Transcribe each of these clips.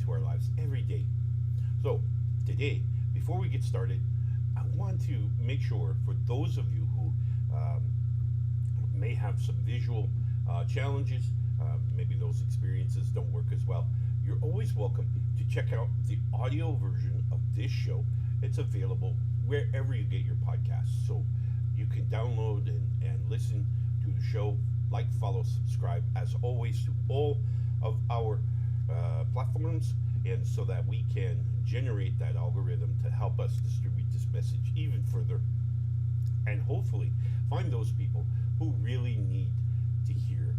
into our lives every day. So today, before we get started, I want to make sure for those of you who may have some visual challenges, maybe those experiences don't work as well, you're always welcome to check out the audio version of this show. It's available wherever you get your podcasts. So you can download and listen to the show, like, follow, subscribe, as always, to all of our platforms, and so that we can generate that algorithm to help us distribute this message even further, and hopefully find those people who really need to hear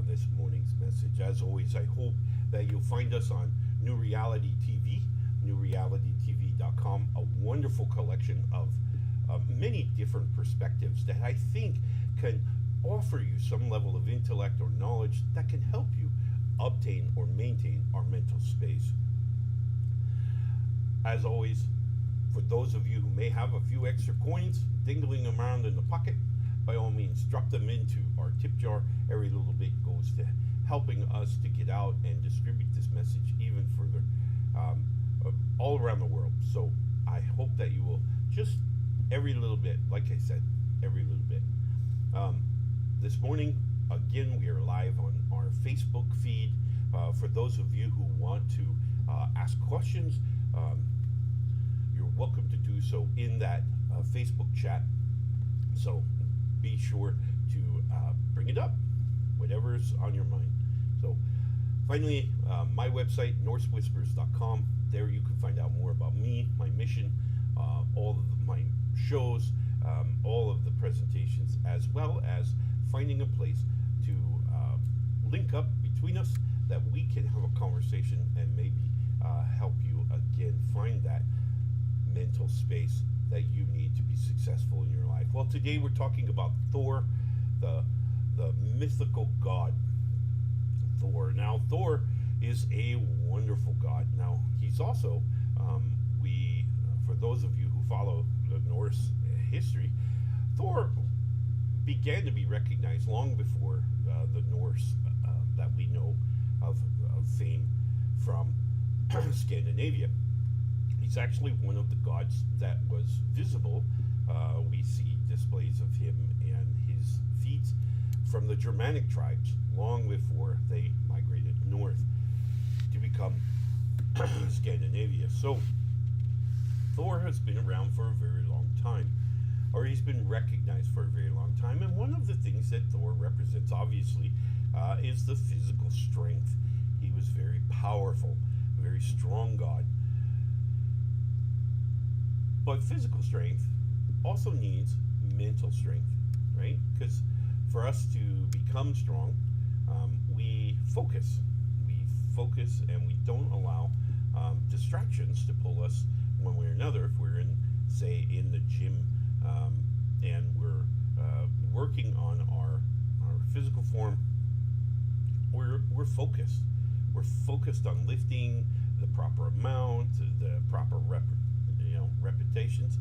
this morning's message. As always, I hope that you'll find us on New Reality TV, newrealitytv.com, a wonderful collection of many different perspectives that I think can offer you some level of intellect or knowledge that can help you obtain or maintain our mental space. As always, for those of you who may have a few extra coins dingling around in the pocket, by all means, drop them into our tip jar. Every little bit goes to helping us to get out and distribute this message even further all around the world. So I hope that you will just every little bit, like I said, every little bit. This morning, again, we are live on our Facebook feed. For those of you who want to ask questions, you're welcome to do so in that Facebook chat. So be sure to bring it up, whatever's on your mind. So finally, my website, norsewhispers.com. There you can find out more about me, my mission, all of my shows, all of the presentations, as well as finding a place to link up between us, that we can have a conversation and maybe help you again find that mental space that you need to be successful in your life. Well, today we're talking about Thor, the mythical god Thor. Now, Thor is a wonderful god. Now, he's also, for those of you who follow the Norse history, Thor began to be recognized long before the Norse that we know of fame from Scandinavia. He's actually one of the gods that was visible. We see displays of him and his feats from the Germanic tribes long before they migrated north to become Scandinavia. So Thor has been around for a very long time, or he's been recognized for a very long time. And one of the things that Thor represents, obviously, is the physical strength. He was very powerful, a very strong god. But physical strength also needs mental strength, right? Because for us to become strong, we focus. We focus and we don't allow distractions to pull us one way or another. If we're in, say, in the gym and we're working on our physical form, we're focused. We're focused on lifting the proper amount, the proper repetitions.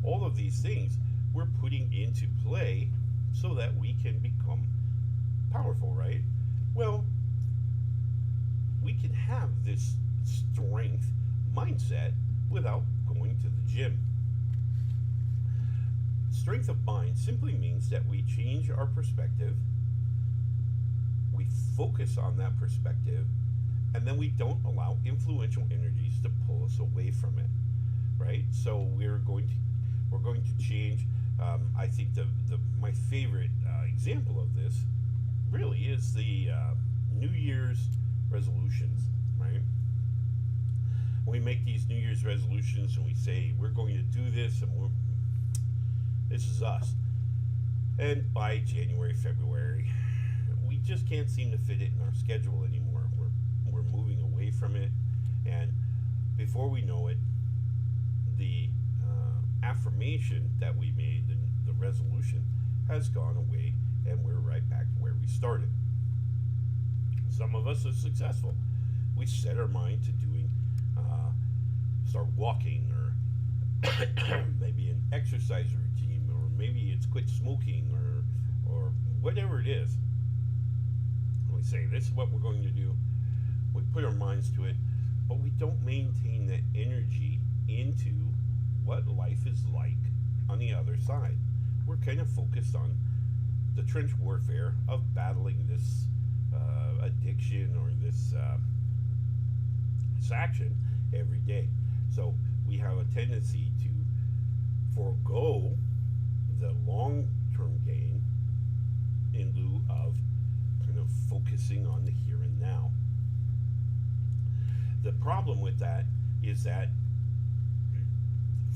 All of these things we're putting into play so that we can become powerful, right? Well, we can have this strength mindset without going to the gym. Strength of mind simply means that we change our perspective, we focus on that perspective, and then we don't allow influential energies to pull us away from it, right? So we're going to change. I think my favorite example of this really is the New Year's resolutions, right? We make these New Year's resolutions and we say we're going to do this, and this is us. And by January, February, we just can't seem to fit it in our schedule anymore. We're moving away from it, and before we know it, the affirmation that we made, the resolution, has gone away, and we're right back to where we started. Some of us are successful. We set our mind to doing, start walking, or maybe an exercise routine, or maybe it's quit smoking, or whatever it is. We say, this is what we're going to do. We put our minds to it, but we don't maintain that energy into what life is like on the other side. We're kind of focused on the trench warfare of battling this addiction or this action every day. So we have a tendency to forego the long-term gain in lieu of kind of focusing on the here and now. The problem with that is that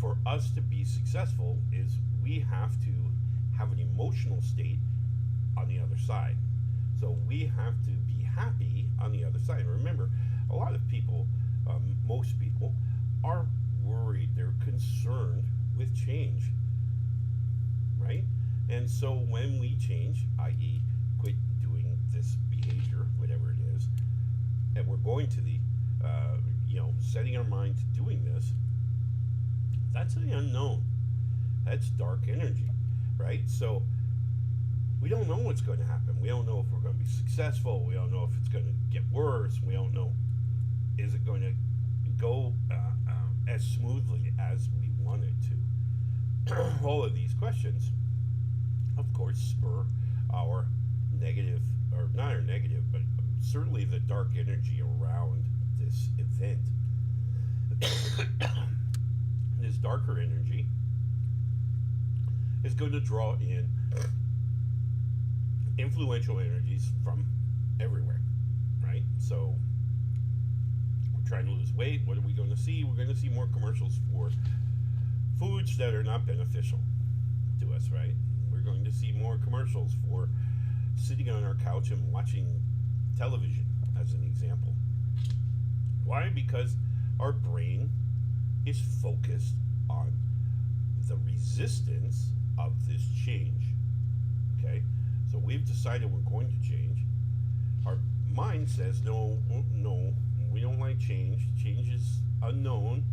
for us to be successful is we have to have an emotional state on the other side. So we have to be happy on the other side. Remember, a lot of people, most people, are worried. They're concerned with change, right? And so when we change, i.e., quit doing this behavior, whatever it is, and we're going to the, setting our mind to doing this, that's the unknown. That's dark energy, right? So we don't know what's going to happen. We don't know if we're going to be successful. We don't know if it's going to get worse. We don't know, is it going to go as smoothly as we want it to? All of these questions, of course, spur our negative, or not our negative, but certainly the dark energy around this event. This darker energy is going to draw in influential energies from everywhere, right? So we're trying to lose weight. What are we going to see? We're going to see more commercials for foods that are not beneficial to us, right? We're going to see more commercials for sitting on our couch and watching television, as an example. Why? Because our brain is focused on the resistance of this change. Okay? So we've decided we're going to change. Our mind says, no, we don't like change. Change is unknown.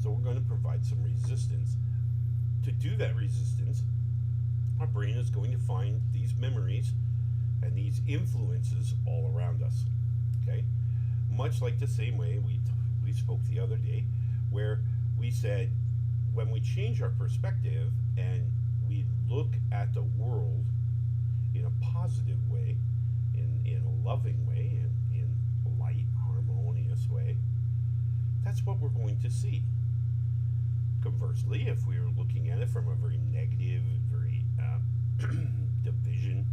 So we're going to provide some resistance. To do that resistance, our brain is going to find these memories and these influences all around us. Okay? Much like the same way we spoke the other day, where we said when we change our perspective and we look at the world in a positive way, in a loving way, in a light, harmonious way, that's what we're going to see. Conversely, if we're looking at it from a very negative, very division,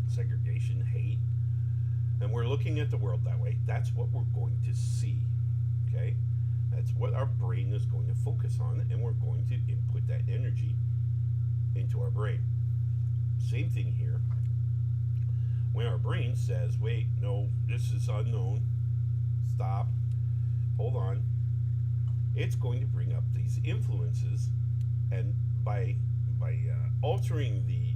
segregation, hate, and we're looking at the world that way, that's what we're going to see. Okay? That's what our brain is going to focus on, and we're going to input that energy into our brain. Same thing here. When our brain says, wait, no, this is unknown, stop, hold on, it's going to bring up these influences, and by altering the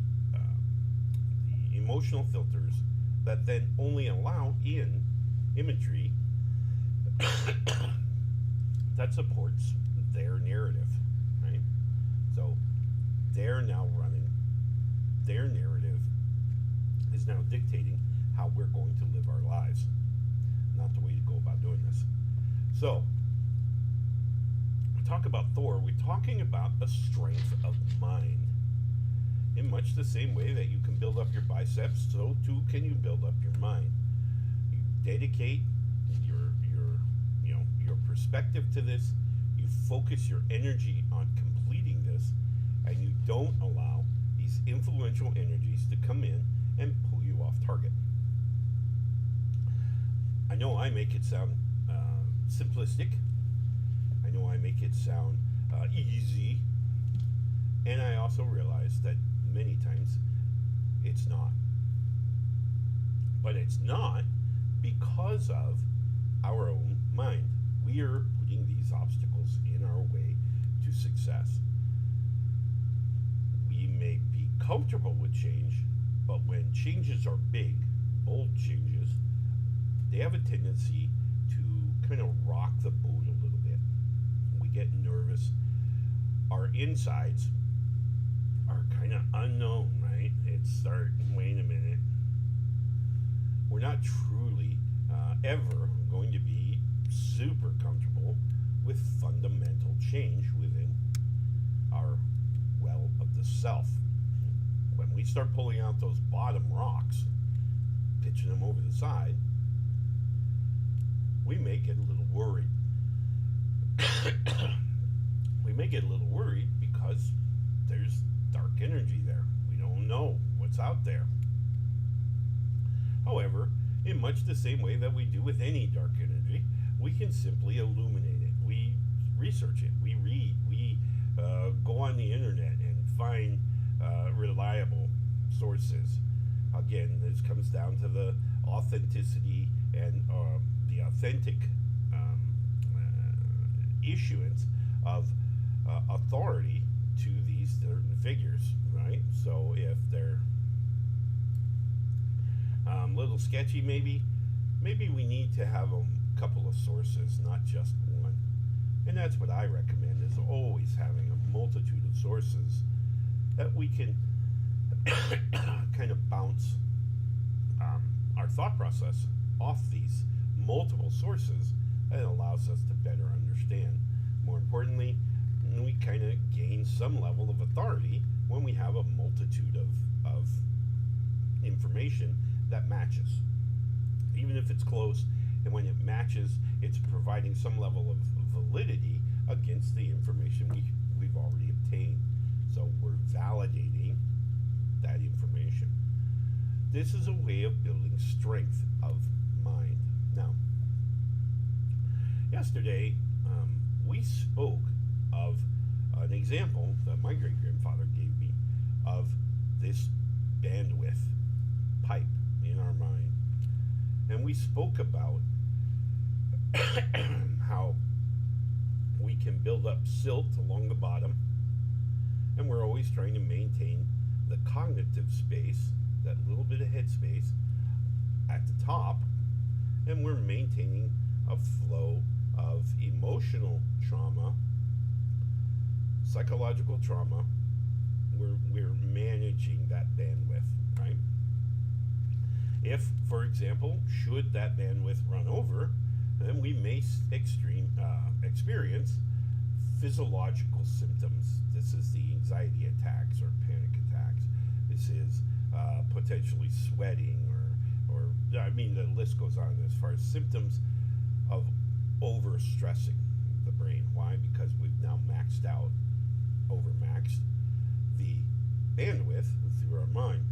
emotional filters that then only allow in imagery that supports their narrative, right? So they're now running, their narrative is now dictating how we're going to live our lives, not the way to go about doing this. So we talk about Thor, we're talking about a strength of mind. In much the same way that you can build up your biceps, so too can you build up your mind. You dedicate your perspective to this, you focus your energy on completing this, and you don't allow these influential energies to come in and pull you off target. I know I make it sound simplistic. I know I make it sound easy. And I also realize that many times it's not. But it's not because of our own mind. We are putting these obstacles in our way to success. We may be comfortable with change, but when changes are big, bold changes, they have a tendency to kind of rock the boat a little bit. We get nervous. Our insides are kind of unknown, right? It's wait a minute. We're not truly ever going to be super comfortable with fundamental change within our well of the self. When we start pulling out those bottom rocks, pitching them over the side, we may get a little worried. We may get a little worried because there's dark energy there. We don't know what's out there. However, in much the same way that we do with any dark energy, we can simply illuminate it. We research it, we read, we go on the internet and find reliable sources. Again, this comes down to the authenticity and the authentic issuance of authority to these certain figures, right? So if they're a little sketchy, maybe we need to have a couple of sources, not just one. And that's what I recommend, is always having a multitude of sources that we can kind of bounce our thought process off these multiple sources. That allows us to better understand. More importantly, we kind of gain some level of authority when we have a multitude of information that matches. Even if it's close, and when it matches, it's providing some level of validity against the information we've already obtained. So we're validating that information. This is a way of building strength of mind. Now, yesterday, we spoke of an example that my great-grandfather gave me of this bandwidth pipe in our mind. And we spoke about how we can build up silt along the bottom, and we're always trying to maintain the cognitive space, that little bit of head space at the top, and we're maintaining a flow of emotional trauma, psychological trauma. We're managing that bandwidth, right? If, for example, should that bandwidth run over, then we may experience physiological symptoms. This is the anxiety attacks or panic attacks. This is potentially sweating, or I mean, the list goes on as far as symptoms of overstressing the brain. Why? Because we've now overmaxed the bandwidth through our mind.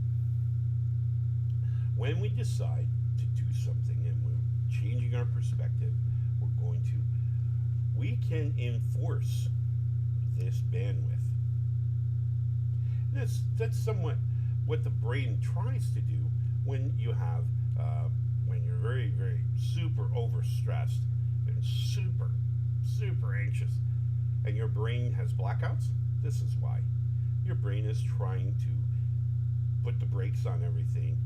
When we decide to do something and we're changing our perspective, we can enforce this bandwidth. And that's somewhat what the brain tries to do when you have when you're very, very super overstressed and super anxious, and your brain has blackouts. This is why. Your brain is trying to put the brakes on everything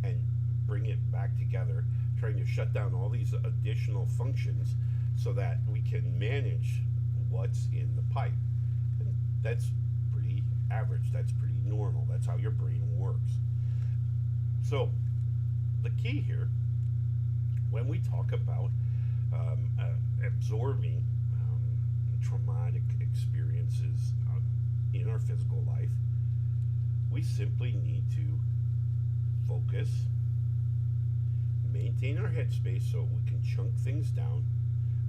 and bring it back together, trying to shut down all these additional functions so that we can manage what's in the pipe. And that's pretty average. That's pretty normal. That's how your brain works. So the key here, when we talk about absorbing traumatic experiences in our physical life, we simply need to focus, maintain our headspace so we can chunk things down.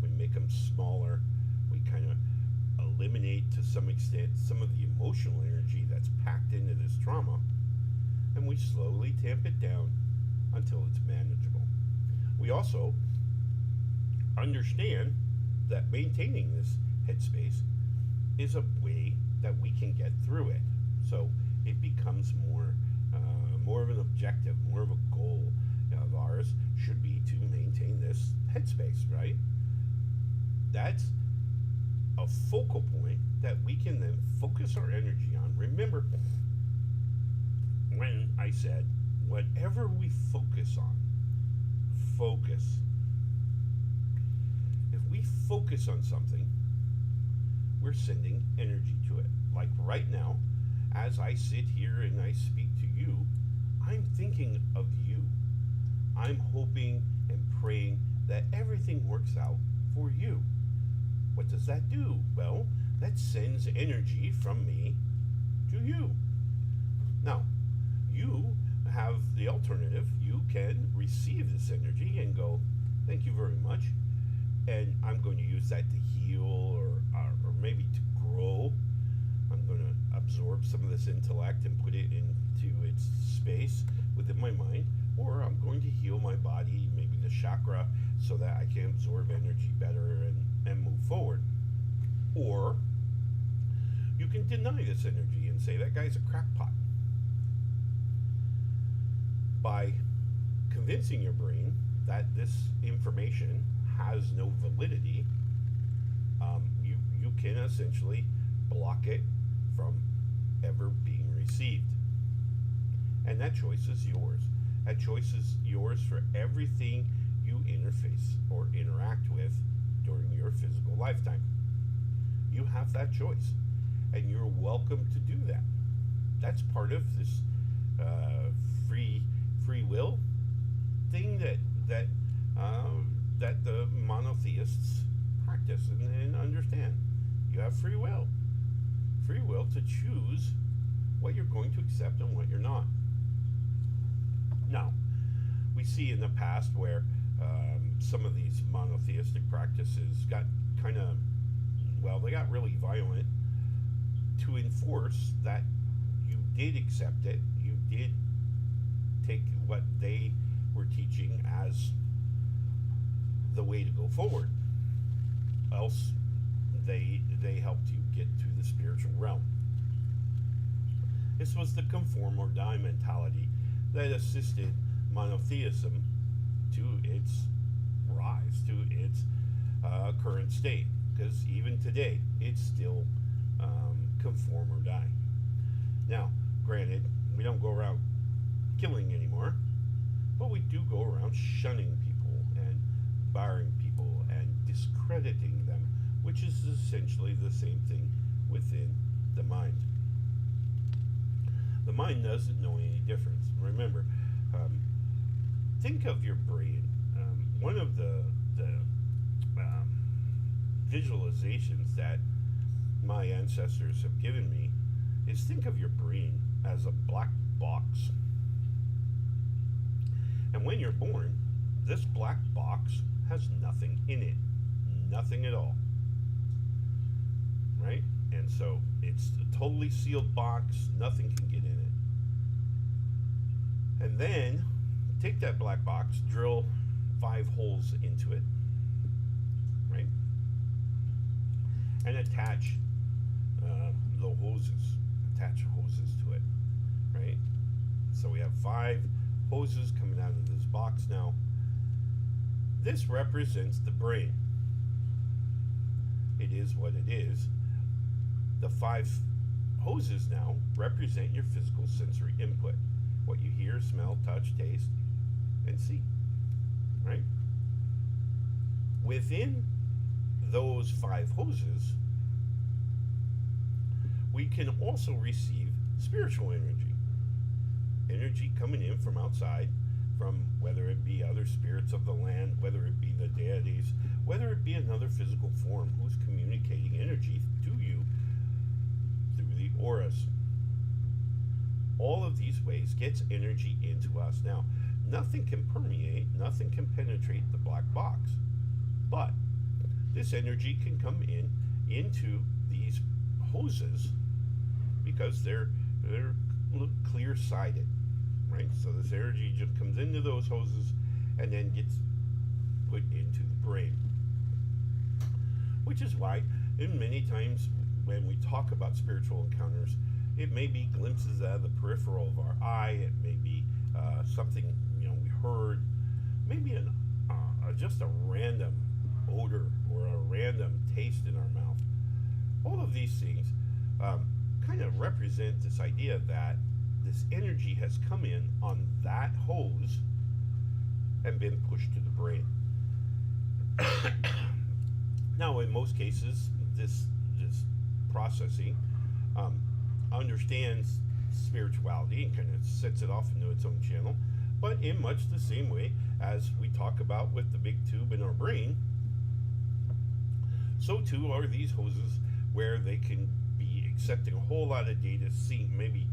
We make them smaller. We kind of eliminate, to some extent, some of the emotional energy that's packed into this trauma, and we slowly tamp it down until it's manageable. We also understand that maintaining this headspace is a way that we can get through it. So it becomes more of an objective, more of a goal of ours should be to maintain this headspace, right? That's a focal point that we can then focus our energy on. Remember when I said, whatever we focus on, focus. If we focus on something, we're sending energy to it. Like right now, as I sit here and I speak to you, I'm thinking of you. I'm hoping and praying that everything works out for you. What does that do? Well, that sends energy from me to you. Now, you have the alternative. You can receive this energy and go, thank you very much, and I'm going to use that to heal or maybe to grow. I'm going to absorb some of this intellect and put it into its space within my mind, or I'm going to heal my body, maybe the chakra, so that I can absorb energy better and move forward. Or you can deny this energy and say that guy's a crackpot. By convincing your brain that this information has no validity, you can essentially block it from ever being received. And that choice is yours. That choice is yours for everything you interface or interact with during your physical lifetime. You have that choice, and you're welcome to do that. That's part of this free will thing that the monotheists practice and understand. You have free will to choose what you're going to accept and what you're not. Now, we see in the past where some of these monotheistic practices got they got really violent to enforce that you did accept it, you did take what they were teaching as the way to go forward. Else they helped you get to the spiritual realm. This was the conform or die mentality that assisted monotheism to its rise, to its current state. Because even today, it's still conform or die. Now, granted, we don't go around killing anymore, but we do go around shunning people and barring people and discrediting them, which is essentially the same thing within the mind. The mind doesn't know any difference. Remember, think of your brain. One of the visualizations that my ancestors have given me is think of your brain as a black box. And when you're born, this black box has nothing in it. Nothing at all. Right? And so it's a totally sealed box. Nothing can get in it. And then take that black box, drill 5 holes into it, right? And attach the hoses. Attach hoses to it, right? So we have 5 hoses coming out of this box now. This represents the brain. It is what it is. The 5 hoses now represent your physical sensory input. What you hear, smell, touch, taste, and see, right? Within those 5 hoses, we can also receive spiritual energy. Energy coming in from outside, from whether it be other spirits of the land, whether it be the deities, whether it be another physical form who's communicating energy to you through the auras. All of these ways gets energy into us. Now, nothing can permeate, nothing can penetrate the black box, but this energy can come into these hoses because they're clear-sided, right? So this energy just comes into those hoses and then gets put into the brain, which is why in many times when we talk about spiritual encounters, it may be glimpses out of the peripheral of our eye, it may be something we heard, maybe just a random odor or a random taste in our mouth. All of these things kind of represent this idea that this energy has come in on that hose and been pushed to the brain. Now, in most cases, this processing understands spirituality and kind of sets it off into its own channel, but in much the same way as we talk about with the big tube in our brain, so too are these hoses, where they can be accepting a whole lot of data, seeing maybe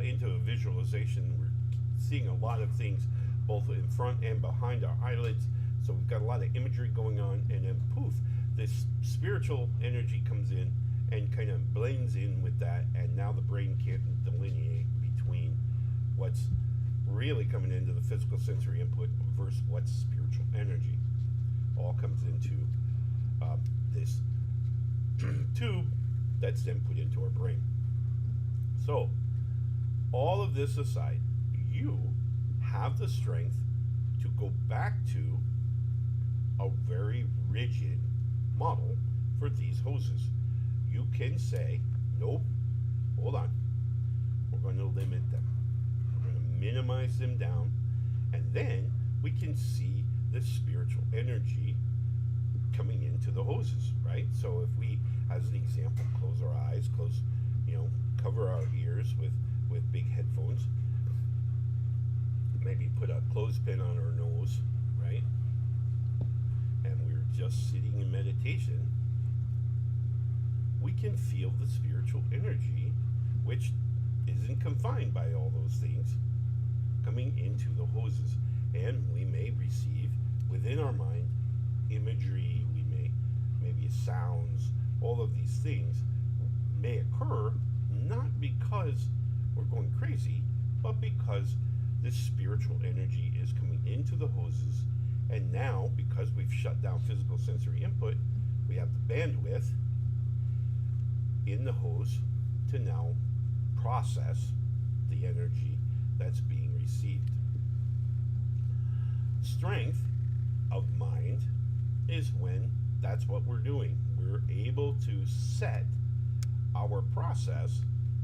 into a visualization. We're seeing a lot of things both in front and behind our eyelids, so we've got a lot of imagery going on, and then poof, this spiritual energy comes in and kind of blends in with that, and now the brain can't delineate between what's really coming into the physical sensory input versus what's spiritual energy. All comes into this tube that's then put into our brain. So, all of this aside, you have the strength to go back to a very rigid model for these hoses. You can say, nope, hold on, we're going to limit them. We're going to minimize them down, and then we can see the spiritual energy coming into the hoses, right? So if we, as an example, close our eyes, cover our ears with big headphones, maybe put a clothespin on our nose, right? And we're just sitting in meditation, we can feel the spiritual energy, which isn't confined by all those things, coming into the hoses. And we may receive within our mind imagery, maybe sounds, all of these things may occur not because we're going crazy, but because this spiritual energy is coming into the hoses. And now, because we've shut down physical sensory input, we have the bandwidth in the hose to now process the energy that's being received. Strength of mind is when that's what we're doing. We're able to set our process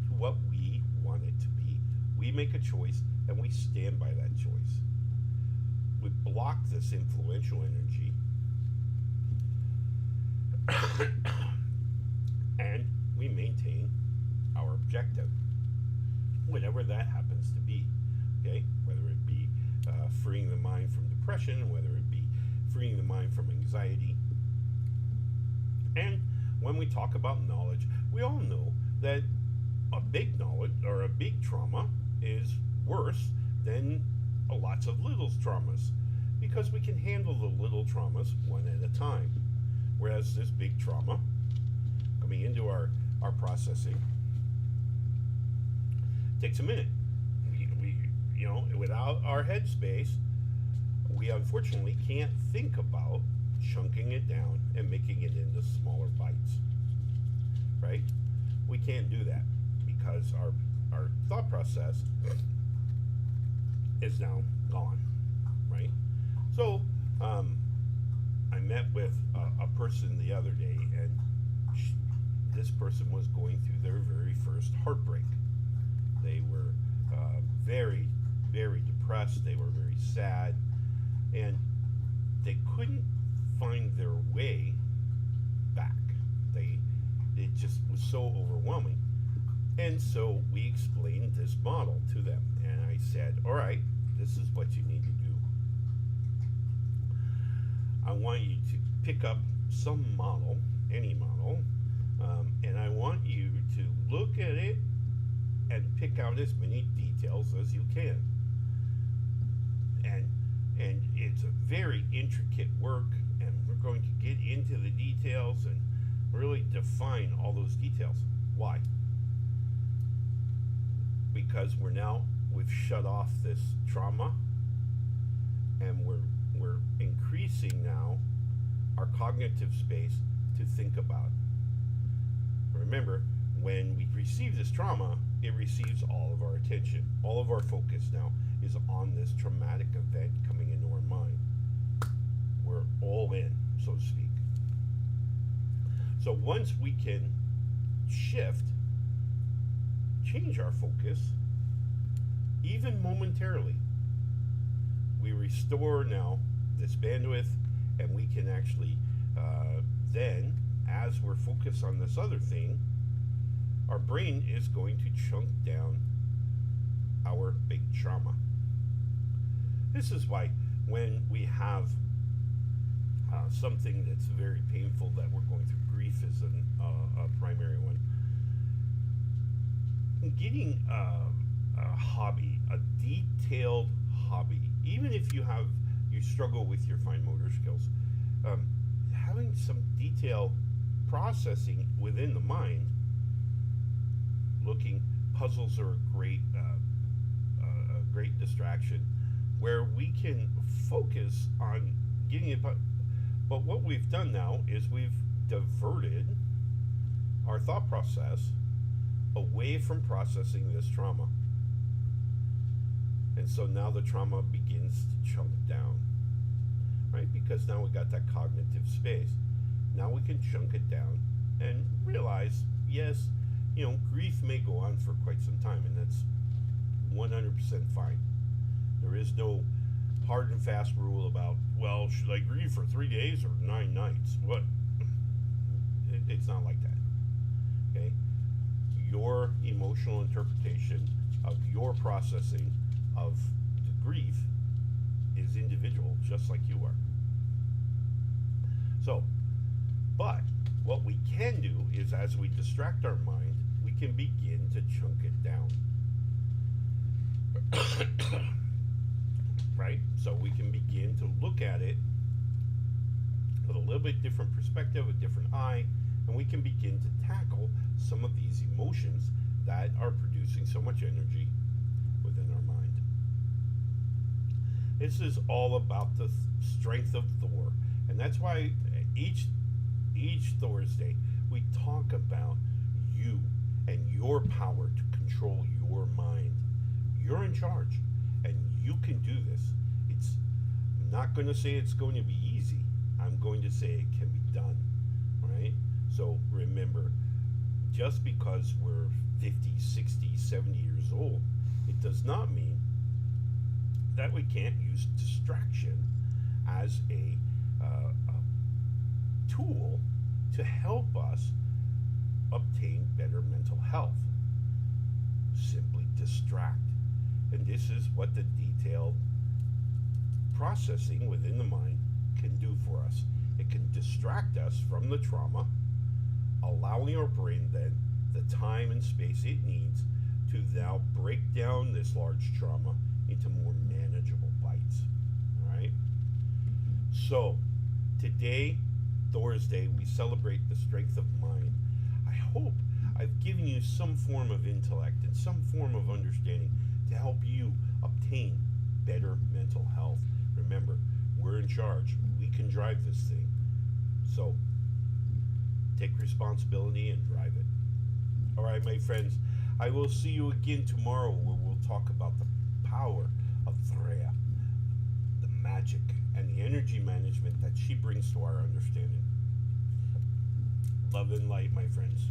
to what we want it to be. We make a choice and we stand by that choice. We block this influential energy and we maintain our objective, whatever that happens to be. Okay, whether it be freeing the mind from depression, whether it be freeing the mind from anxiety. And when we talk about knowledge, we all know that a big knowledge or a big trauma is worse than lots of little traumas, because we can handle the little traumas one at a time, whereas this big trauma coming into our processing takes a minute. We without our headspace, we unfortunately can't think about chunking it down and making it into smaller bites, right? We can't do that because our thought process is now gone, right? So I met with a person the other day, and this person was going through their very first heartbreak. They were very, very depressed. They were very sad, and they couldn't find their way back. It just was so overwhelming. And so we explained this model to them, and I said, all right, this is what you need to do. I want you to pick up some model, any model, and I want you to look at it and pick out as many details as you can. And it's a very intricate work, and we're going to get into the details and really define all those details. Why? Because we've shut off this trauma, and we're increasing now our cognitive space to think about. Remember, when we receive this trauma, it receives all of our attention. All of our focus now is on this traumatic event coming into our mind. We're all in, so to speak. So once we can change our focus, even momentarily, we restore now this bandwidth, and we can actually then, as we're focused on this other thing, our brain is going to chunk down our big trauma. This is why when we have something that's very painful that we're going through. Grief is a primary one. Getting a hobby, a detailed hobby, even if you struggle with your fine motor skills, having some detail processing within the mind. Puzzles are a great distraction where we can focus on getting it. But what we've done now is we've diverted our thought process away from processing this trauma. And so now the trauma begins to chunk down, right? Because now we got that cognitive space. Now we can chunk it down and realize, yes, grief may go on for quite some time, and that's 100% fine. There is no hard and fast rule about, well, should I grieve for 3 days or 9 nights? What? It's not like that. Okay? Your emotional interpretation of your processing of the grief is individual, just like you are. So, but what we can do is, as we distract our mind, we can begin to chunk it down. Right? So we can begin to look at it with a little bit different perspective, a different eye, and we can begin to tackle some of these emotions that are producing so much energy within our mind. This is all about the strength of Thor, and that's why each Thursday we talk about you and your power to control your mind. You're in charge, and you can do this. I'm not going to say it's going to be easy. I'm going to say it can be done, right? So remember, just because we're 50, 60, 70 years old, it does not mean that we can't use distraction as a tool to help us obtain better mental health. Simply distract. And this is what the detailed processing within the mind can do for us. It can distract us from the trauma, allowing our brain then the time and space it needs to now break down this large trauma into more manageable bites. All right? So, today, Thursday, we celebrate the strength of mind. I hope I've given you some form of intellect and some form of understanding to help you obtain better mental health. Remember, we're in charge. We can drive this thing. So, take responsibility and drive it. All right, my friends, I will see you again tomorrow where we'll talk about the power of Threa, the magic and the energy management that she brings to our understanding. Love and light, my friends.